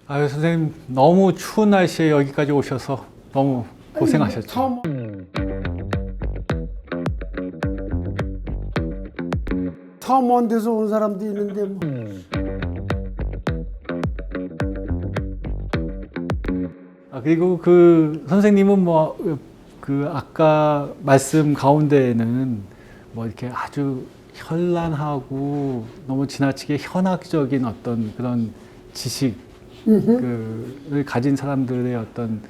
아유, 선생님, 너무 추운 날씨에 여기까지 오셔서 너무 고생하셨죠. 처음 온 데서 온 사람도 있는데 뭐. 그리고 그 선생님은 뭐, 그 아까 말씀 가운데에는 뭐 이렇게 아주 현란하고 너무 지나치게 현학적인 어떤 그런 지식을 가진 사람들의 어떤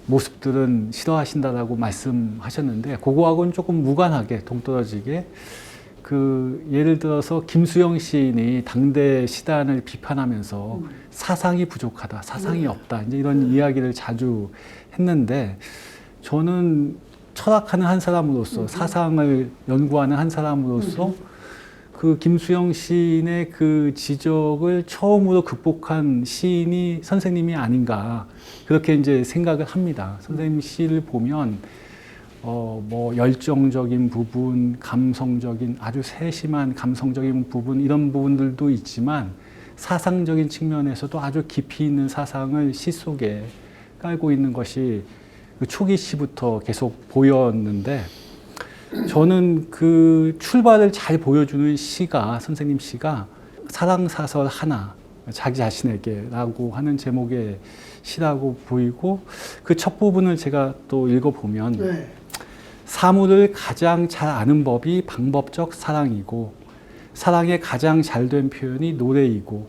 모습들은 싫어하신다라고 말씀하셨는데, 그거하고는 조금 무관하게 동떨어지게 그 예를 들어서 김수영 시인이 당대 시단을 비판하면서 사상이 부족하다, 사상이 없다, 이제 이런 이야기를 자주 했는데, 저는 철학하는 한 사람으로서, 사상을 연구하는 한 사람으로서 그 김수영 시인의 그 지적을 처음으로 극복한 시인이 선생님이 아닌가, 그렇게 이제 생각을 합니다. 선생님 시를 보면 뭐 열정적인 부분, 감성적인 아주 세심한 감성적인 부분, 이런 부분들도 있지만 사상적인 측면에서도 아주 깊이 있는 사상을 시 속에 깔고 있는 것이 그 초기 시부터 계속 보였는데, 저는 그 출발을 잘 보여주는 시가, 선생님 시가 사랑사설 하나, 자기 자신에게라고 하는 제목의 시라고 보이고, 그 첫 부분을 제가 또 읽어보면 네. 사물을 가장 잘 아는 법이 방법적 사랑이고, 사랑의 가장 잘된 표현이 노래이고,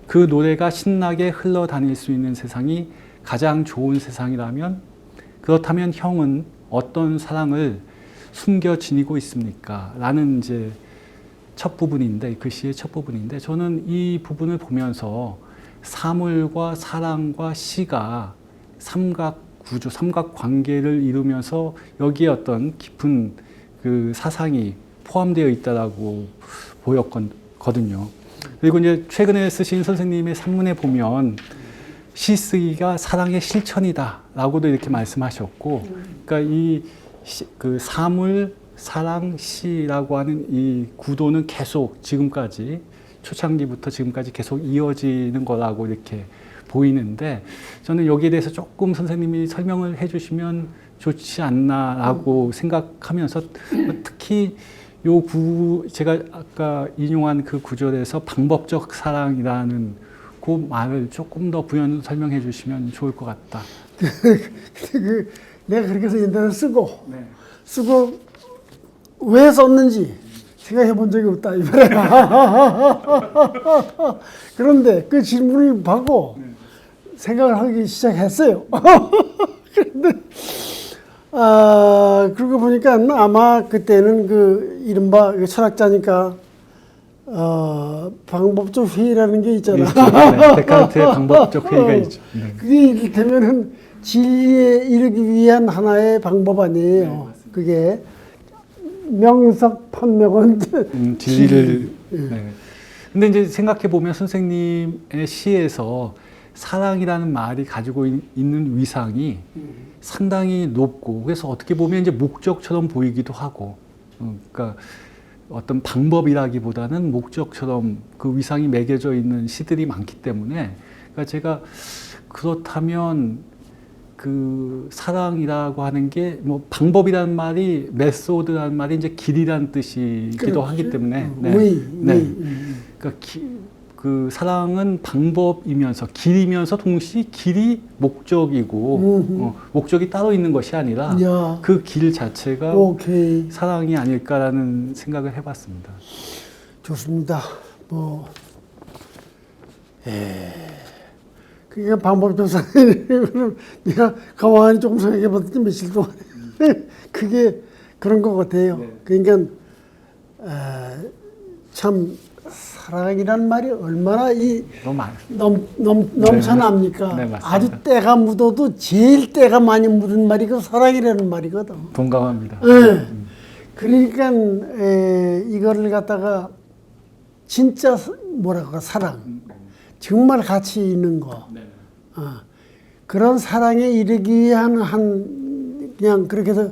그 노래가 신나게 흘러다닐 수 있는 세상이 가장 좋은 세상이라면, 그렇다면 형은 어떤 사랑을 숨겨 지니고 있습니까? 라는 이제 첫 부분인데, 그 시의 첫 부분인데, 저는 이 부분을 보면서 사물과 사랑과 시가 삼각 구조, 삼각 관계를 이루면서 여기에 어떤 깊은 그 사상이 포함되어 있다라고 보였거든요. 그리고 이제 최근에 쓰신 선생님의 산문에 보면 시 쓰기가 사랑의 실천이다라고도 이렇게 말씀하셨고, 그러니까 이 그 사물, 사랑, 시라고 하는 이 구도는 계속 지금까지, 초창기부터 지금까지 계속 이어지는 거라고 이렇게 보이는데, 저는 여기에 대해서 조금 선생님이 설명을 해주시면 좋지 않나라고 생각하면서, 특히 제가 아까 인용한 그 구절에서 방법적 사랑이라는 그 말을 조금 더 부연 설명해 주시면 좋을 것 같다. 내가 그렇게 해서 인터넷 쓰고 네. 왜 썼는지 생각해 본 적이 없다 이 말이야. 그런데 그 질문을 받고 생각을 하기 시작했어요. 그런데 그러고 보니까 아마 그때는 그 이른바 철학자니까 방법적 회의라는 게 있잖아. 네, 데카르트의 방법적 회의가 있죠. 네. 그게 이를테면은 진리에 이르기 위한 하나의 방법 아니에요. 그게 명석판명은 진리를. 네. 근데 이제 생각해 보면 선생님의 시에서 사랑이라는 말이 가지고 있는 위상이 상당히 높고, 그래서 어떻게 보면 이제 목적처럼 보이기도 하고, 그러니까 어떤 방법이라기보다는 목적처럼 그 위상이 매겨져 있는 시들이 많기 때문에, 그러니까 제가 그렇다면 그 사랑이라고 하는 게 뭐 방법이라는 말이, 메소드라는 말이 이제 길이라는 뜻이기도 그렇지. 하기 때문에, 그러니까 그 사랑은 방법이면서 길이면서 동시에 길이 목적이고, 목적이 따로 있는 것이 아니라 그 길 자체가 오케이. 사랑이 아닐까라는 생각을 해봤습니다. 좋습니다. 그게 방법적 사랑이라는 내가 가만히 조금 생각해 봤더니 며칠 동안 그게 그런 것 같아요. 그러니까 참 사랑이라는 말이 얼마나 넘쳐납니까? 네, 맞습니다. 아주 때가 묻어도 제일 때가 많이 묻은 말이 그 사랑이라는 말이거든. 동감합니다. 네. 그러니까 이거를 갖다가 진짜 뭐랄까 사랑, 정말 가치 있는 거, 그런 사랑에 이르기 위한 그냥 그렇게 해서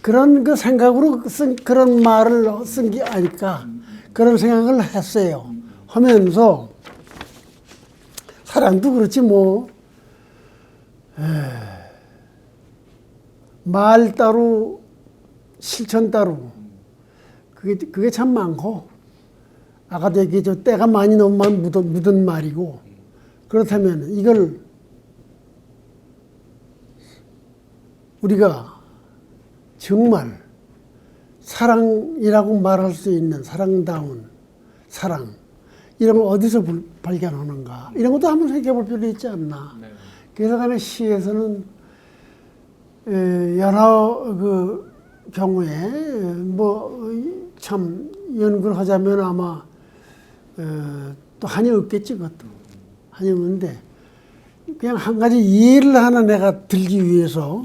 그런 그 생각으로 쓴 그런 말을 쓴 게 아닐까, 그런 생각을 했어요. 하면서 사랑도 그렇지 뭐. 말 따로 실천 따로 그게 참 많고 아까도 얘기했죠. 때가 많이 너무 묻은 말이고 그렇다면 이걸 우리가 정말 사랑이라고 말할 수 있는 사랑다운 사랑 이런 걸 어디서 발견하는가 이런 것도 한번 생각해 볼 필요 있지 않나. 네. 그래서 간에 시에서는 여러 그 경우에 뭐 참 연구를 하자면 아마 또 한이 없겠지 그것도 한이 없는데 그냥 한 가지 이해를 하나 내가 들기 위해서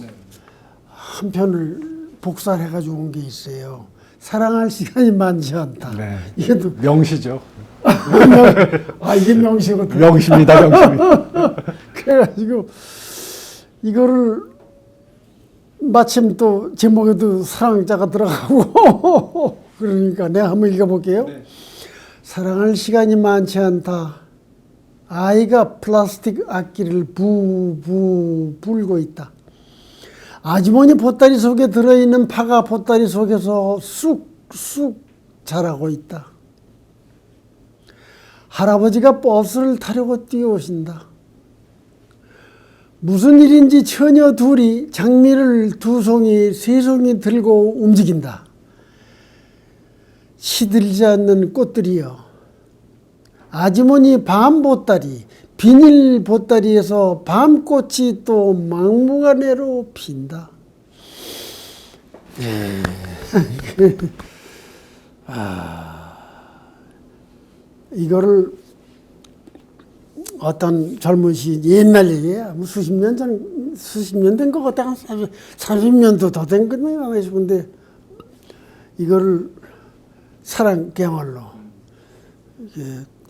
한 편을 복사를 해가지고 온 게 있어요. 사랑할 시간이 많지 않다. 네. 이게 또 명시죠. 이게 명시거든. 명시입니다, 명시. 그래가지고 이거를 마침 또 제목에도 사랑자가 들어가고 그러니까 내가 한번 읽어볼게요. 네. 사랑할 시간이 많지 않다. 아이가 플라스틱 악기를 부부 불고 있다. 아주머니 보따리 속에 들어있는 파가 보따리 속에서 쑥쑥 자라고 있다. 할아버지가 버스를 타려고 뛰어오신다. 무슨 일인지 처녀 둘이 장미를 2송이, 3송이 들고 움직인다. 시들지 않는 꽃들이여. 아주머니 밤 보따리, 비닐 보따리에서 밤꽃이 또 막무가내로 핀다. 이거를 어떤 젊은 시인 옛날 얘기야. 뭐 수십 년 된 것 같다. 30년도 더 된 거네 싶은데 이거를 사랑 그야말로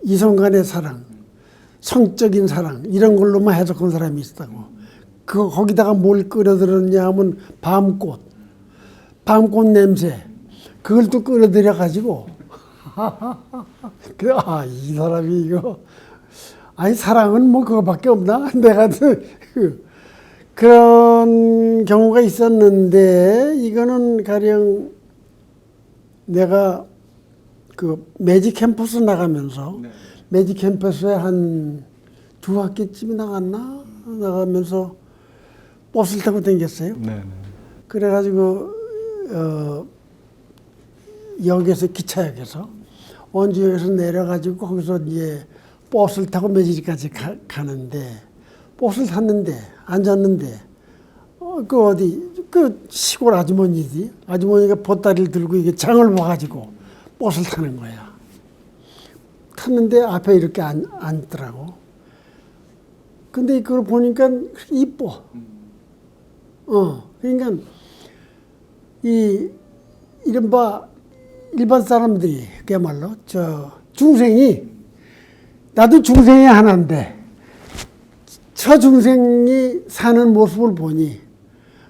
이성 간의 사랑, 성적인 사랑 이런 걸로만 해석한 사람이 있었다고. 거기다가 뭘 끌어들였냐 하면 밤꽃 냄새 그걸 또 끌어들여 가지고 그래 이 사람이 이거 아니 사랑은 뭐 그거밖에 없나? 내가 그런 경우가 있었는데 이거는 가령 내가 그 매직 캠퍼스 나가면서 매직 캠퍼스에 한 2학기쯤 나가면서 버스를 타고 다녔어요. 네. 그래가지고 역에서 기차역에서 원주역에서 내려가지고 거기서 이제 버스를 타고 매직까지 가는데 버스를 탔는데 앉았는데 그 시골 아주머니가 보따리를 들고 이게 장을 봐가지고 버스를 타는 거야. 탔는데 앞에 이렇게 앉더라고. 근데 그걸 보니까 이뻐. 그러니까 이른바 일반 사람들이 그야말로 중생이 나도 중생이 하나인데 저 중생이 사는 모습을 보니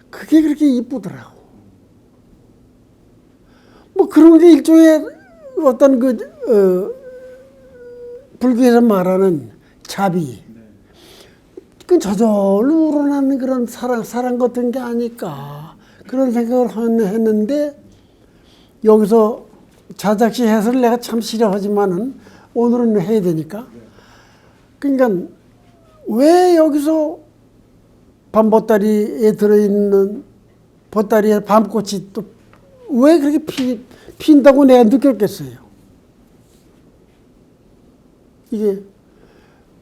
그게 그렇게 이쁘더라고. 뭐 그런 게 일종의 어떤 불교에서 말하는 자비. 그 저절로 우러나는 그런 사랑 같은 게 아닐까. 그런 생각을 했는데 여기서 자작시 해설을 내가 참 싫어하지만은 오늘은 해야 되니까. 그러니까 왜 여기서 밤보따리에 들어있는 보따리에 밤꽃이 또 왜 그렇게 핀다고 내가 느꼈겠어요. 이게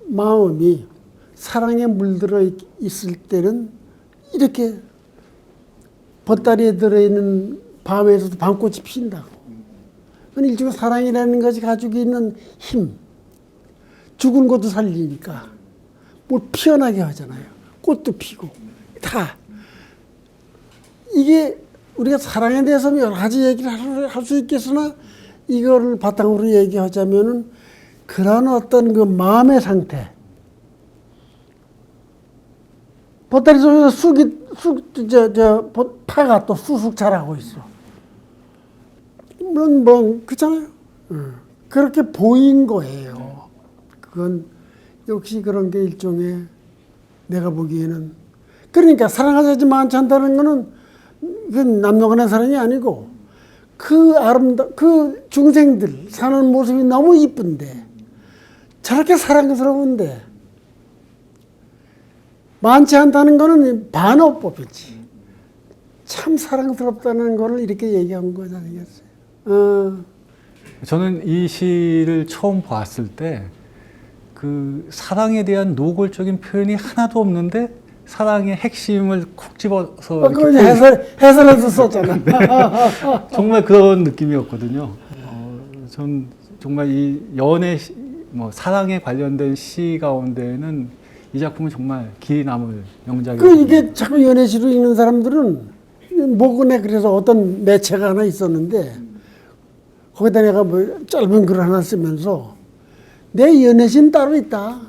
마음이 사랑에 물들어 있을 때는 이렇게 보따리에 들어있는 밤에서도 밤꽃이 핀다고. 그건 일종의 사랑이라는 것이 가지고 있는 힘. 죽은 것도 살리니까 뭘 피어나게 하잖아요. 꽃도 피고 다. 이게 우리가 사랑에 대해서 여러 가지 얘기를 할 수 있겠으나 이거를 바탕으로 얘기하자면은 그런 어떤 그 마음의 상태. 보따리 속에서 파가 또 쑥쑥 자라고 있어. 그렇잖아요. 그렇게 보인 거예요. 그건 역시 그런 게 일종의 내가 보기에는 그러니까 사랑하지 많지 않다는 거는 그 남녀간의 사랑이 아니고 그 중생들 사는 모습이 너무 이쁜데 저렇게 사랑스러운데 많지 않다는 거는 반어법이지. 참 사랑스럽다는 거를 이렇게 얘기한 거지 아니겠어요? 저는 이 시를 처음 봤을 때 그 사랑에 대한 노골적인 표현이 하나도 없는데 사랑의 핵심을 콕 집어서 그거 해설해서 썼잖아. 정말 그런 느낌이었거든요. 전 정말 이 연애, 사랑에 관련된 시 가운데는 이 작품은 정말 길이 남을 명작이에요. 이게 자꾸 연애시로 읽는 사람들은 모근에 그래서 어떤 매체가 하나 있었는데 거기다 내가 뭐 짧은 글 하나 쓰면서 내 연애시는 따로 있다.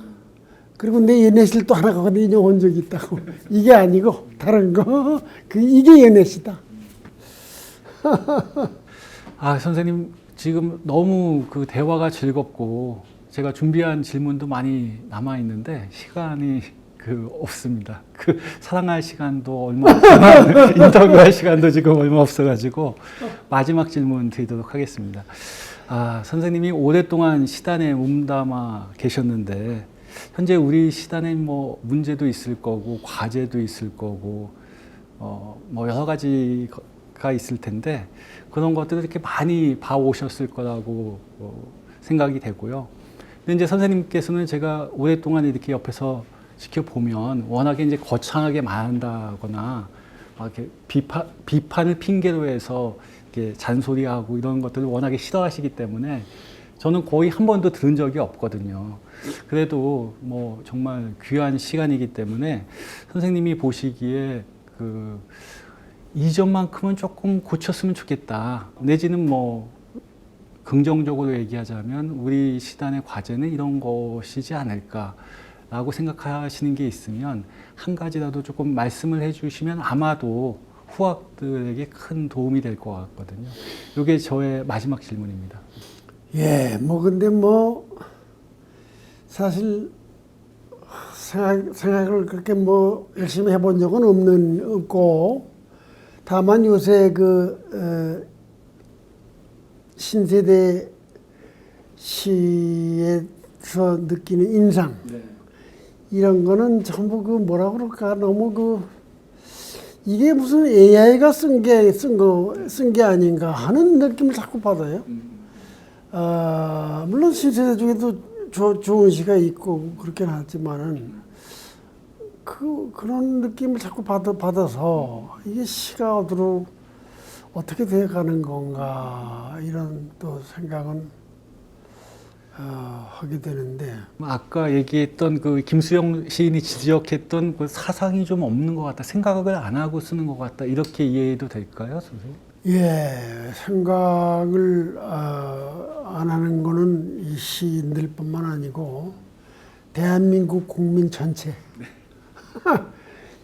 그리고 내 연애시를 또 하나 거기다 인용한 적이 있다고. 이게 아니고 다른 거. 이게 연애시다. 선생님 지금 너무 그 대화가 즐겁고 제가 준비한 질문도 많이 남아 있는데 시간이 없습니다. 사랑할 시간도 얼마 없지만 인터뷰할 시간도 지금 얼마 없어가지고 마지막 질문 드리도록 하겠습니다. 선생님이 오랫동안 시단에 몸담아 계셨는데 현재 우리 시단에 문제도 있을 거고 과제도 있을 거고 여러 가지가 있을 텐데 그런 것들을 이렇게 많이 봐오셨을 거라고 생각이 되고요. 근데 이제 선생님께서는 제가 오랫동안 이렇게 옆에서 지켜보면 워낙에 이제 거창하게 말한다거나 이렇게 비판을 핑계로 해서 이렇게 잔소리하고 이런 것들을 워낙에 싫어하시기 때문에 저는 거의 한 번도 들은 적이 없거든요. 그래도 정말 귀한 시간이기 때문에 선생님이 보시기에 이 점만큼은 조금 고쳤으면 좋겠다. 내지는 긍정적으로 얘기하자면 우리 시단의 과제는 이런 것이지 않을까라고 생각하시는 게 있으면 한 가지라도 조금 말씀을 해주시면 아마도 후학들에게 큰 도움이 될 것 같거든요. 이게 저의 마지막 질문입니다. 예, 근데 사실 생각을 그렇게 열심히 해본 적은 없고 다만 요새 신세대 시에서 느끼는 인상 이런 거는 전부 뭐라 그럴까 너무 이게 무슨 AI가 쓴 게 아닌가 하는 느낌을 자꾸 받아요. 물론 신세대 중에도 좋은 시가 있고 그렇긴 하지만은 그런 느낌을 자꾸 받아서 이게 시가 어떻게 되어가는 건가 이런 또 생각은 하게 되는데 아까 얘기했던 김수영 시인이 지적했던 사상이 좀 없는 것 같다, 생각을 안 하고 쓰는 것 같다 이렇게 이해해도 될까요, 선생님? 예, 생각을 안 하는 거는 이 시인들뿐만 아니고 대한민국 국민 전체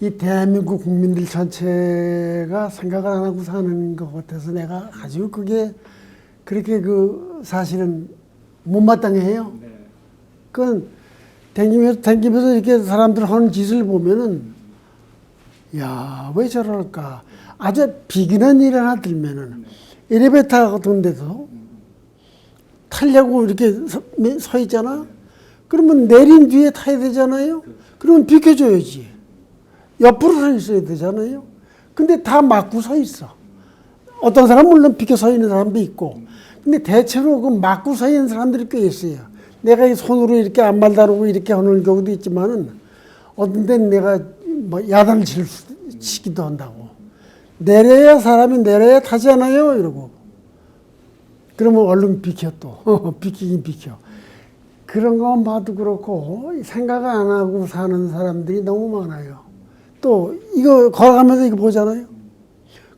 이 대한민국 국민들 전체가 생각을 안 하고 사는 것 같아서 내가 아주 그게 그렇게 사실은 못마땅해요. 그건 댕기면서 이렇게 사람들 하는 짓을 보면은 야, 왜 저럴까? 아주 비근한 일 하나 들면은 엘리베이터 같은 데서 타려고 이렇게 서 있잖아. 그러면 내린 뒤에 타야 되잖아요. 그러면 비켜줘야지. 옆으로 서 있어야 되잖아요. 근데 다 막고 서 있어. 어떤 사람은 물론 비켜 서 있는 사람도 있고. 근데 대체로 막고 서 있는 사람들이 꽤 있어요. 내가 이 손으로 이렇게 앞말 다루고 이렇게 하는 경우도 있지만은 어떤 데는 내가 야단을 치기도 한다고. 내려야 사람이 내려야 타잖아요. 이러고. 그러면 얼른 비켜 또. 비키긴 비켜. 그런 것만 봐도 그렇고 생각을 안 하고 사는 사람들이 너무 많아요. 또 이거 걸어가면서 이거 보잖아요.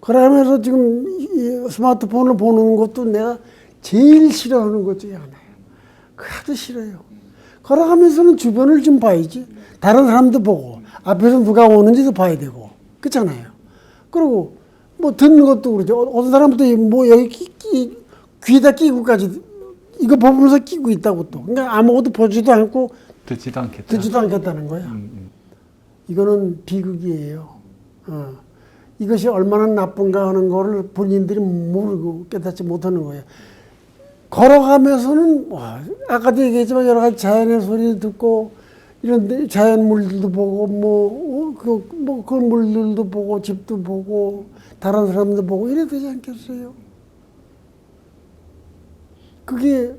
걸어가면서 지금 이 스마트폰을 보는 것도 내가 제일 싫어하는 것 중에 하나예요. 하도 싫어요. 걸어가면서는 주변을 좀 봐야지. 다른 사람도 보고 앞에서 누가 오는지도 봐야 되고 그렇잖아요. 그리고 듣는 것도 그러죠. 어떤 사람도 여기 귀에다 끼고까지 이거 보면서 끼고 있다고 또. 그러니까 아무것도 보지도 않고 듣지도 않겠다. 듣지도 않겠다는 거야. 이거는 비극이에요. 이것이 얼마나 나쁜가 하는 거를 본인들이 모르고 깨닫지 못하는 거예요. 걸어가면서는 아까도 얘기했지만 여러 가지 자연의 소리 듣고 이런 자연 물들도 보고 그 물들도 보고 집도 보고 다른 사람도 보고 이래야 되지 않겠어요? 그게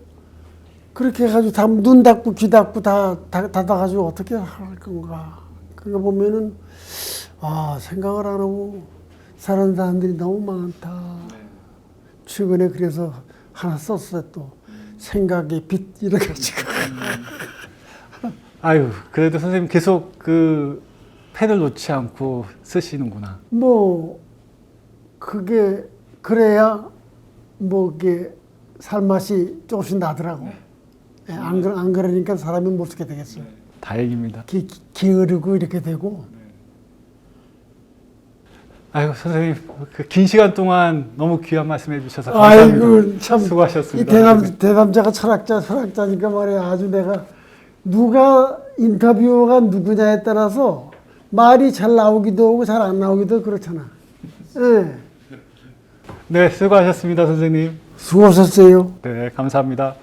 그렇게 해가지고 다 눈 닫고 귀 닫고 다 닫아가지고 어떻게 할 건가? 그거 보면은 생각을 안 하고 사는 사람들이 너무 많다. 최근에 그래서 하나 썼어요 또. 생각의 빛 이래가지고. 아유, 그래도 선생님 계속 그 펜을 놓지 않고 쓰시는구나. 뭐 그게 그래야 뭐 이게 살맛이 조금씩 나더라고. 예, 안 그러니까 사람이 못 쓰게 되겠어요. 다행입니다. 게으르고 이렇게 되고. 아이고, 선생님, 그 긴 시간 동안 너무 귀한 말씀 해주셔서 감사합니다. 아이고 참. 수고하셨습니다. 이 대담자가 철학자니까 말이야. 아주 내가 누가 인터뷰가 누구냐에 따라서 말이 잘 나오기도 하고 잘 안 나오기도 그렇잖아. 예. 네, 수고하셨습니다, 선생님. 수고하셨어요. 네, 감사합니다.